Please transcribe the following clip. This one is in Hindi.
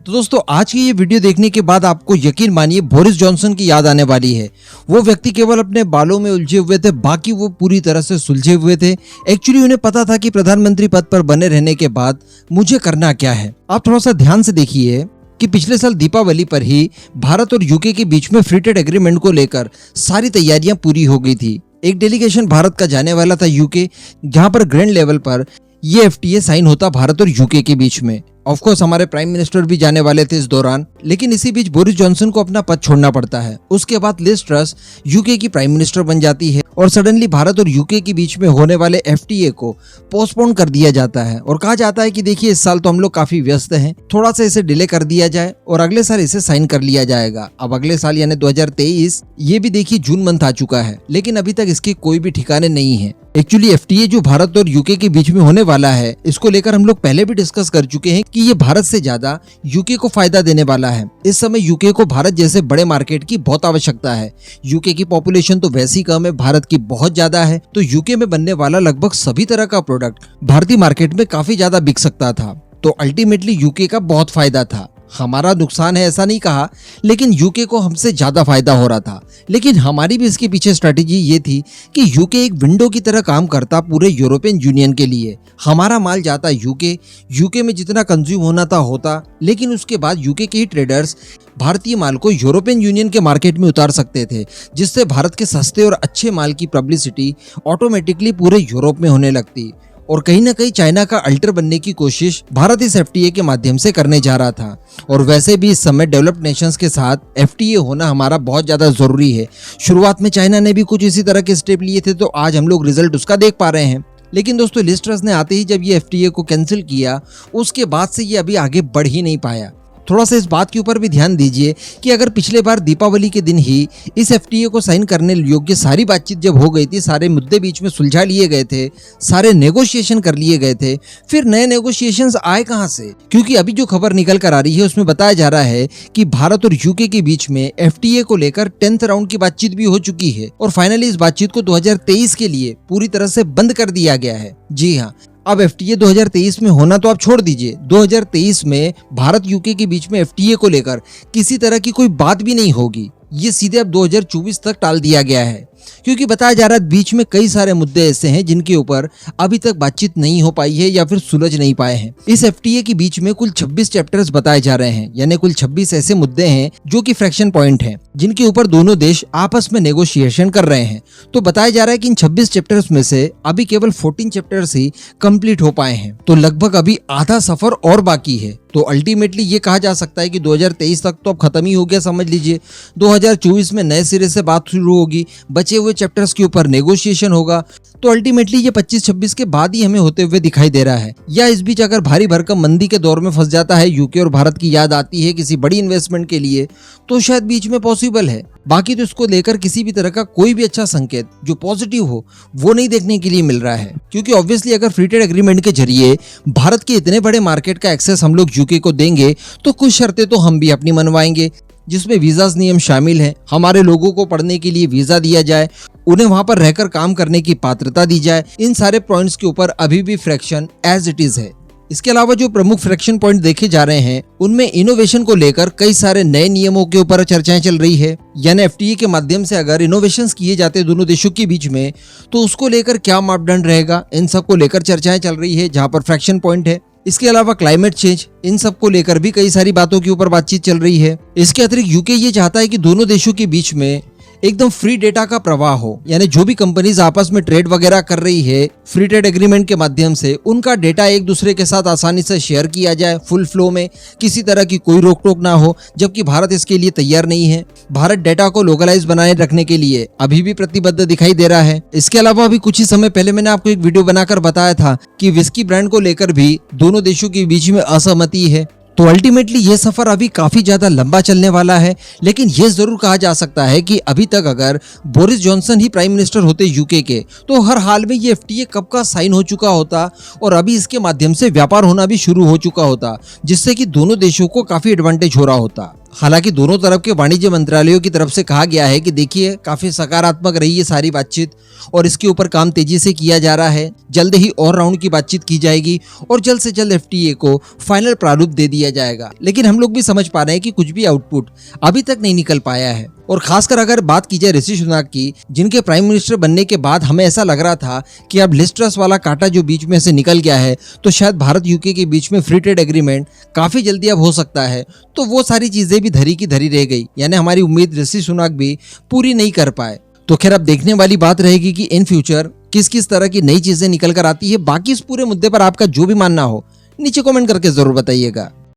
तो दोस्तों आज की ये वीडियो देखने के बाद आपको यकीन मानिए बोरिस जॉनसन की याद आने वाली है। वो व्यक्ति केवल अपने बालों में उलझे हुए थे, बाकी वो पूरी तरह से सुलझे हुए थे। एक्चुअली उन्हें पता था कि प्रधानमंत्री पद पर बने रहने के बाद मुझे करना क्या है। आप थोड़ा सा ध्यान से देखिए कि पिछले साल दीपावली पर ही भारत और यूके के बीच में फ्री ट्रेड एग्रीमेंट को लेकर सारी तैयारियां पूरी हो गई थी। एक डेलीगेशन भारत का जाने वाला था यूके, जहां पर ग्रैंड लेवल पर ये एफटीए साइन होता भारत और यूके के बीच में। ऑफ कोर्स हमारे प्राइम मिनिस्टर भी जाने वाले थे इस दौरान, लेकिन इसी बीच बोरिस जॉनसन को अपना पद छोड़ना पड़ता है। उसके बाद लिज ट्रस यूके की प्राइम मिनिस्टर बन जाती है और सडनली भारत और यूके के बीच में होने वाले एफटीए को पोस्टपोन कर दिया जाता है और कहा जाता है कि देखिए इस साल तो हम लोग काफी व्यस्त हैं, थोड़ा सा इसे डिले कर दिया जाए और अगले साल इसे साइन कर लिया जाएगा। अब अगले साल यानी 2023 ये भी देखिए जून मंथ आ चुका है, लेकिन अभी तक इसके कोई भी ठिकाने नहीं है। एक्चुअली एफटीए जो भारत और यूके के बीच में होने वाला है, इसको लेकर हम लोग पहले भी डिस्कस कर चुके हैं कि ये भारत से ज्यादा यूके को फायदा देने वाला है। इस समय यूके को भारत जैसे बड़े मार्केट की बहुत आवश्यकता है। यूके की पॉपुलेशन तो वैसी कम है, भारत की बहुत ज्यादा है, तो यूके में बनने वाला लगभग सभी तरह का प्रोडक्ट भारतीय मार्केट में काफी ज्यादा बिक सकता था। तो अल्टीमेटली यूके का बहुत फायदा था। हमारा नुकसान है ऐसा नहीं कहा, लेकिन यूके को हमसे ज्यादा फायदा हो रहा था। लेकिन हमारी भी इसके पीछे स्ट्रेटेजी ये थी कि यूके एक विंडो की तरह काम करता पूरे यूरोपियन यूनियन के लिए। हमारा माल जाता यूके में जितना कंज्यूम होना था होता, लेकिन उसके बाद यूके के ही ट्रेडर्स भारतीय माल को यूरोपियन यूनियन के मार्केट में उतार सकते थे, जिससे भारत के सस्ते और अच्छे माल की पब्लिसिटी ऑटोमेटिकली पूरे यूरोप में होने लगती। और कहीं ना कहीं चाइना का अल्टर बनने की कोशिश भारत इस एफटीए के माध्यम से करने जा रहा था। और वैसे भी इस समय डेवलप्ड नेशंस के साथ एफटीए होना हमारा बहुत ज्यादा जरूरी है। शुरुआत में चाइना ने भी कुछ इसी तरह के स्टेप लिए थे, तो आज हम लोग रिजल्ट उसका देख पा रहे हैं। लेकिन दोस्तों लिज ट्रस ने आते ही जब ये एफटीए को कैंसिल किया, उसके बाद से ये अभी आगे बढ़ ही नहीं पाया। थोड़ा सा इस बात के ऊपर भी ध्यान दीजिए कि अगर पिछले बार दीपावली के दिन ही इस एफटीए को साइन करने योग्य सारी बातचीत जब हो गई थी, सारे मुद्दे बीच में सुलझा लिए गए थे, सारे नेगोशिएशन कर लिए गए थे, फिर नए नेगोशिएशंस आए कहां से? क्योंकि अभी जो खबर निकल कर आ रही है उसमें बताया जा रहा है कि भारत और यूके के बीच में एफटीए को लेकर 10th राउंड की बातचीत भी हो चुकी है और फाइनली इस बातचीत को 2023 के लिए पूरी तरह से बंद कर दिया गया है। जी हाँ, अब एफटीए 2023 में होना तो आप छोड़ दीजिए, 2023 में भारत यूके के बीच में एफटीए को लेकर किसी तरह की कोई बात भी नहीं होगी। ये सीधे अब 2024 तक टाल दिया गया है, क्योंकि बताया जा रहा है बीच में कई सारे मुद्दे ऐसे हैं जिनके ऊपर अभी तक बातचीत नहीं हो पाई है या फिर सुलझ नहीं पाए हैं। इस एफटीए के बीच में कुल 26 चैप्टर्स बताए जा रहे हैं, यानी कुल 26 ऐसे मुद्दे हैं जो कि फ्रैक्शन पॉइंट हैं, जिनके ऊपर दोनों देश आपस में नेगोशिएशन कर रहे हैं। तो बताया जा रहा है कि इन 26 चैप्टर्स में से अभी केवल 14 चैप्टर्स ही कंप्लीट हो पाए हैं, तो लगभग अभी आधा सफर और बाकी है। तो अल्टीमेटली ये कहा जा सकता है कि 2023 तक तो अब खत्म ही हो गया समझ लीजिए। 2024 में नए सिरे से बात शुरू होगी, बचे हुए चैप्टर्स के ऊपर नेगोशिएशन होगा। तो अल्टीमेटली ये 25-26 के बाद ही हमें होते हुए दिखाई दे रहा है। या इस बीच अगर भारी भरकम मंदी के दौर में फंस जाता है यूके और भारत की याद आती है किसी बड़ी इन्वेस्टमेंट के लिए, तो शायद बीच में पॉसिबल है। बाकी तो इसको लेकर किसी भी तरह का कोई भी अच्छा संकेत जो पॉजिटिव हो वो नहीं देखने के लिए मिल रहा है। क्योंकि ऑब्वियसली अगर फ्री ट्रेड एग्रीमेंट के जरिए भारत के इतने बड़े मार्केट का एक्सेस हम लोग यूके को देंगे, तो कुछ शर्तें तो हम भी अपनी मनवाएंगे, जिसमें वीजास नियम शामिल है। हमारे लोगों को पढ़ने के लिए वीजा दिया जाए, उन्हें वहां पर रहकर काम करने की पात्रता दी जाए। इन सारे पॉइंट्स के ऊपर अभी भी फ्रैक्शन एज इट इज है। इसके अलावा जो प्रमुख फ्रैक्शन पॉइंट देखे जा रहे हैं उनमें इनोवेशन को लेकर कई सारे नए नियमों के ऊपर चर्चाएं चल रही है। यानी एफटीए के माध्यम से अगर इनोवेशंस किए जाते हैं दोनों देशों के बीच में, तो उसको लेकर क्या मापदंड रहेगा, इन सब को लेकर चर्चाएं चल रही है, जहां पर फ्रैक्शन पॉइंट है। इसके अलावा क्लाइमेट चेंज, इन सब को लेकर भी कई सारी बातों के ऊपर बातचीत चल रही है। इसके अतिरिक्त यूके ये चाहता है कि दोनों देशों के बीच में एकदम फ्री डेटा का प्रवाह हो, यानी जो भी कंपनीज आपस में ट्रेड वगैरह कर रही है फ्री ट्रेड एग्रीमेंट के माध्यम से, उनका डेटा एक दूसरे के साथ आसानी से शेयर किया जाए फुल फ्लो में, किसी तरह की कोई रोक टोक ना हो। जबकि भारत इसके लिए तैयार नहीं है। भारत डेटा को लोकलाइज बनाए रखने के लिए अभी भी प्रतिबद्ध दिखाई दे रहा है। इसके अलावा अभी कुछ ही समय पहले मैंने आपको एक वीडियो बनाकर बताया था कि विस्की ब्रांड को लेकर भी दोनों देशों के बीच में असहमति है। तो अल्टीमेटली ये सफर अभी काफी ज्यादा लंबा चलने वाला है। लेकिन ये जरूर कहा जा सकता है कि अभी तक अगर बोरिस जॉनसन ही प्राइम मिनिस्टर होते यूके के, तो हर हाल में ये एफटीए कब का साइन हो चुका होता और अभी इसके माध्यम से व्यापार होना भी शुरू हो चुका होता, जिससे कि दोनों देशों को काफी एडवांटेज हो रहा होता। हालांकि दोनों तरफ के वाणिज्य मंत्रालयों की तरफ से कहा गया है कि देखिए काफी सकारात्मक रही ये सारी बातचीत और इसके ऊपर काम तेजी से किया जा रहा है। जल्द ही और राउंड की बातचीत की जाएगी और जल्द से जल्द एफटीए को फाइनल प्रारूप दे दिया जाएगा। लेकिन हम लोग भी समझ पा रहे हैं कि कुछ भी आउटपुट अभी तक नहीं निकल पाया है। और खासकर अगर बात की जाए ऋषि सुनक की, जिनके प्राइम मिनिस्टर बनने के बाद हमें ऐसा लग रहा था कि अब लिज ट्रस वाला कांटा जो बीच में से निकल गया है, तो शायद भारत यूके के बीच में फ्री ट्रेड एग्रीमेंट काफी जल्दी अब हो सकता है। तो वो सारी चीजें भी धरी की धरी रह गई, यानी हमारी उम्मीद ऋषि सुनक भी पूरी नहीं कर पाए। तो खैर अब देखने वाली बात रहेगी कि इन फ्यूचर किस किस तरह की नई चीजें निकल कर आती है। बाकी इस पूरे मुद्दे पर आपका जो भी मानना हो नीचे कमेंट करके जरूर बताइएगा।